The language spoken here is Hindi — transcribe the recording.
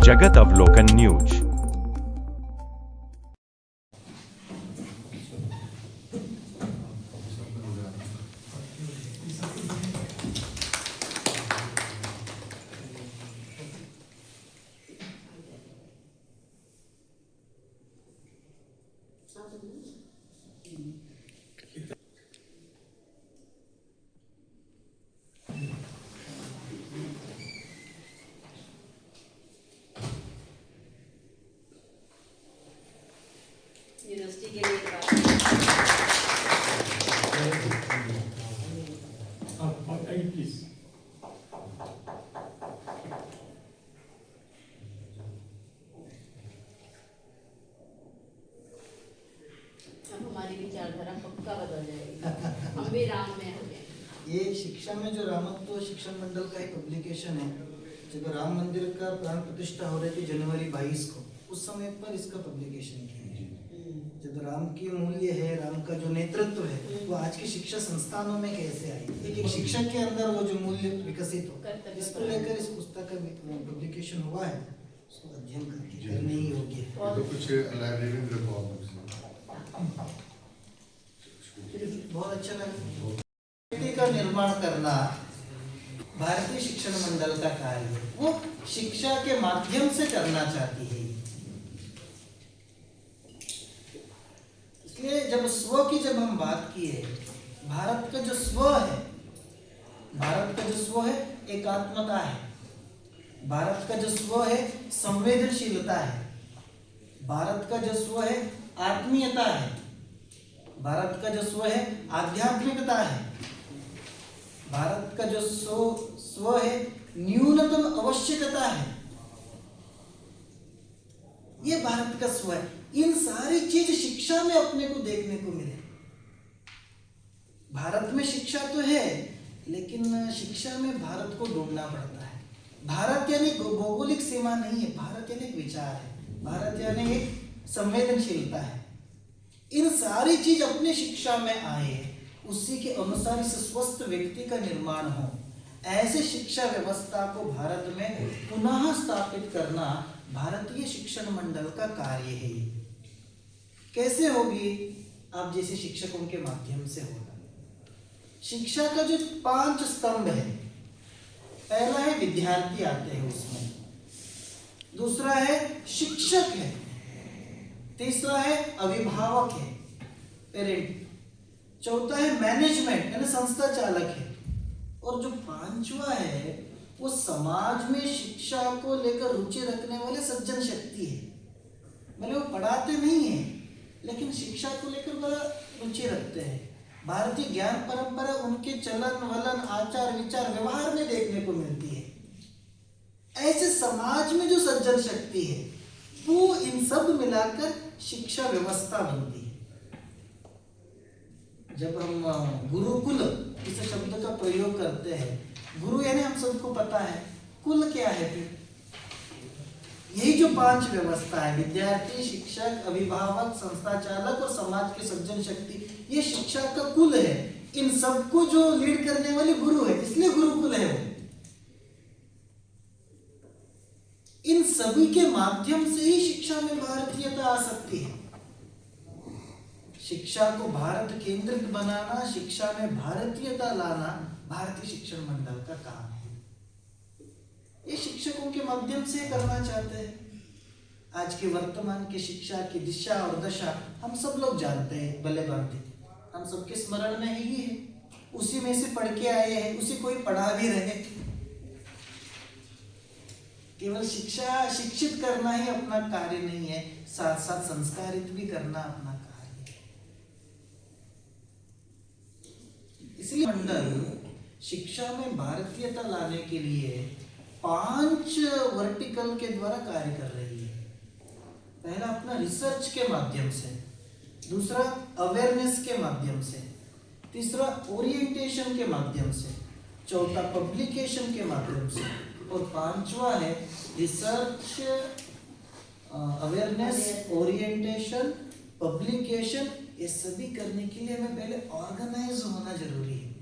जगत अवलोकन न्यूज। यूनिवर्सिटी के लिए प्लीज अब हमारी विचारधारा पक्का बदल जाएगी। हम भी राम में हो गए। ये शिक्षा में जो रामत्व शिक्षण मंडल का एक पब्लिकेशन है, जब राम मंदिर का प्राण प्रतिष्ठा हो रही थी जनवरी 22 को, उस समय पर इसका पब्लिकेशन किया। जब राम की मूल्य है, राम का जो नेतृत्व है, वो आज की शिक्षा संस्थानों में कैसे आई, एक शिक्षक के अंदर वो जो मूल्य विकसित हो, इसको लेकर इस पुस्तक का पब्लिकेशन हुआ है। उसको अध्ययन करने ही योग्य है। तो कुछ लाइब्रेरी रिफॉर्म बहुत अच्छा लगा। व्यक्ति का निर्माण करना भारतीय शिक्षण मंडल का कार्य है। वो शिक्षा के माध्यम से करना चाहती है। इसलिए जब हम बात किए, भारत का जो स्व है एकात्मता है। भारत का जो स्व है संवेदनशीलता है। भारत का जो स्व है आत्मीयता है। भारत का जो स्व है आध्यात्मिकता है। भारत का जो स्व है न्यूनतम आवश्यकता है। ये भारत का स्व है। इन सारी चीज शिक्षा में अपने को देखने को मिले। भारत में शिक्षा तो है, लेकिन शिक्षा में भारत को ढूंढना पड़ता है। भारत यानी भौगोलिक सीमा नहीं है। भारत यानी एक विचार है। भारत यानी एक संवेदनशीलता है। इन सारी चीज अपने शिक्षा में आए, उसी के अनुसार इस स्वस्थ व्यक्ति का निर्माण हो। ऐसे शिक्षा व्यवस्था को भारत में पुनः स्थापित करना भारतीय शिक्षण मंडल का कार्य है। कैसे होगी? आप जैसे शिक्षकों के माध्यम से होगा। शिक्षा का जो 5 स्तंभ है, पहला है विद्यार्थी आते हैं उसमें, दूसरा है शिक्षक है, तीसरा है अभिभावक है पेरेंट, चौथा है मैनेजमेंट यानी संस्था चालक है, और जो 5वां है वो समाज में शिक्षा को लेकर रुचि रखने वाले सज्जन शक्ति है। भले वो पढ़ाते नहीं है, लेकिन शिक्षा को लेकर बड़ा रुचि रखते हैं। भारतीय ज्ञान परंपरा उनके चलन वलन आचार विचार व्यवहार में देखने को मिलती है। ऐसे समाज में जो सज्जन शक्ति है, वो इन सब मिलाकर शिक्षा व्यवस्था बनती है। जब हम गुरुकुल इस शब्द का प्रयोग करते हैं, गुरु यानी हम सबको पता है, कुल क्या है फिर? यही जो 5 व्यवस्था है, विद्यार्थी, शिक्षक, अभिभावक, संस्था चालक और समाज के सज्जन शक्ति, ये शिक्षा का कुल है। इन सबको जो लीड करने वाले गुरु है, इसलिए गुरुकुल है वो। इन सभी के माध्यम से ही शिक्षा में भारतीयता आ सकती है। शिक्षा को भारत केंद्रित बनाना, शिक्षा में भारतीयता लाना भारतीय शिक्षण मंडल का काम है। ये शिक्षकों के माध्यम से करना चाहते हैं। आज के वर्तमान की शिक्षा की दिशा और दशा हम सब लोग जानते हैं भले भांति। हम सबके स्मरण में ही है, उसी में से पढ़ के आए हैं, उसी को ही पढ़ा भी रहे। केवल शिक्षित करना ही अपना कार्य नहीं है, साथ साथ संस्कारित भी करना अपना कार्य है। इसलिए मंडल शिक्षा में भारतीयता लाने के लिए 5 वर्टिकल के द्वारा कार्य कर रही है। पहला अपना रिसर्च के माध्यम से, दूसरा अवेयरनेस के माध्यम से, तीसरा ओरिएंटेशन के माध्यम से, चौथा पब्लिकेशन के माध्यम से, और 5वां है रिसर्च, अवेयरनेस, ओरिएंटेशन, पब्लिकेशन। ये सभी करने के लिए हमें पहले ऑर्गेनाइज होना जरूरी है।